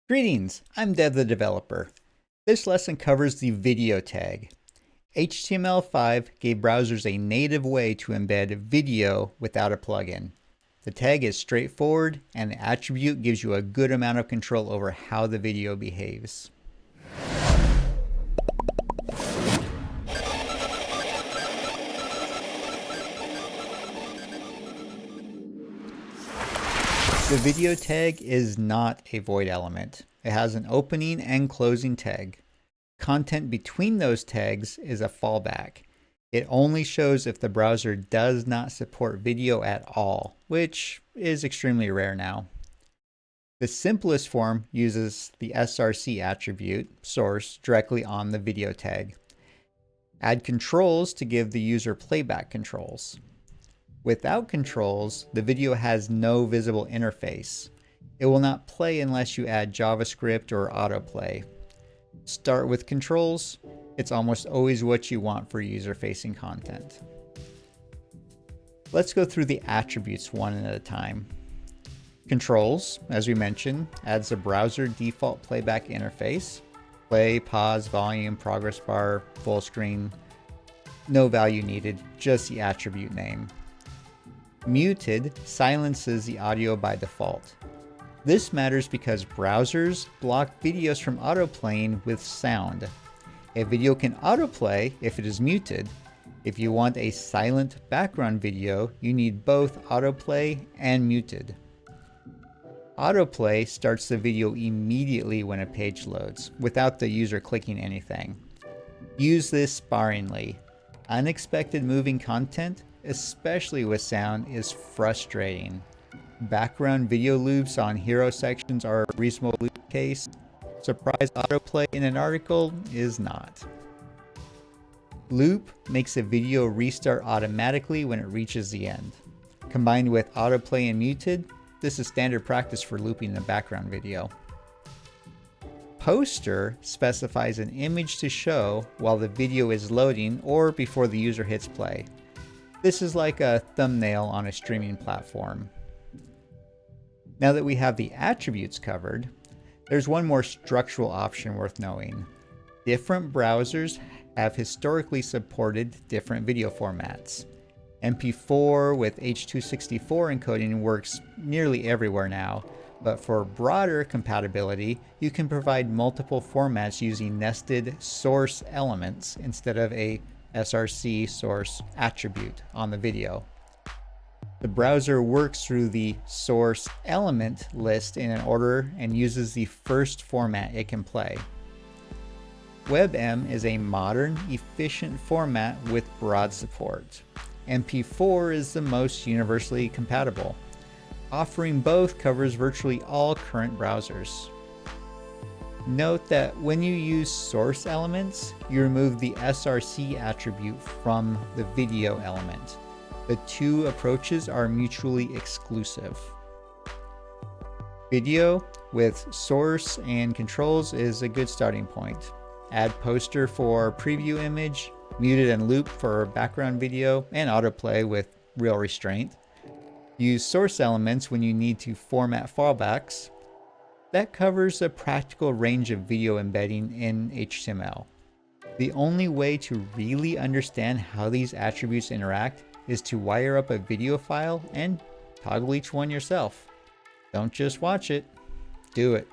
Greetings, I'm Dev the Developer. This lesson covers the video tag. HTML5 gave browsers a native way to embed video without a plugin. The tag is straightforward and the attribute gives you a good amount of control over how the video behaves. The video tag is not a void element. It has an opening and closing tag. Content between those tags is a fallback. It only shows if the browser does not support video at all, which is extremely rare now. The simplest form uses the src attribute, source, directly on the video tag. Add controls to give the user playback controls. Without controls, the video has no visible interface. It will not play unless you add JavaScript or autoplay. Start with controls. It's almost always what you want for user-facing content. Let's go through the attributes one at a time. Controls, as we mentioned, adds a browser default playback interface. Play, pause, volume, progress bar, full screen. No value needed, just the attribute name. Muted silences the audio by default. This matters because browsers block videos from autoplaying with sound. A video can autoplay if it is muted. If you want a silent background video, you need both autoplay and muted. Autoplay starts the video immediately when a page loads, without the user clicking anything. Use this sparingly. Unexpected moving content, especially with sound, is frustrating. Background video loops on hero sections are a reasonable loop case. Surprise autoplay in an article is not. Loop makes a video restart automatically when it reaches the end. Combined with autoplay and muted, this is standard practice for looping a background video. Poster specifies an image to show while the video is loading or before the user hits play. This is like a thumbnail on a streaming platform. Now that we have the attributes covered, there's one more structural option worth knowing. Different browsers have historically supported different video formats. MP4 with H.264 encoding works nearly everywhere now, but for broader compatibility, you can provide multiple formats using nested source elements instead of a src source attribute on the video. The browser works through the source element list in an order and uses the first format it can play. WebM is a modern, efficient format with broad support. MP4 is the most universally compatible. Offering both covers virtually all current browsers. Note that when you use source elements, you remove the src attribute from the video element. The two approaches are mutually exclusive. Video with source and controls is a good starting point. Add poster for preview image, muted and loop for background video, and autoplay with real restraint. Use source elements when you need to format fallbacks. That covers a practical range of video embedding in HTML. The only way to really understand how these attributes interact is to wire up a video file and toggle each one yourself. Don't just watch it, do it.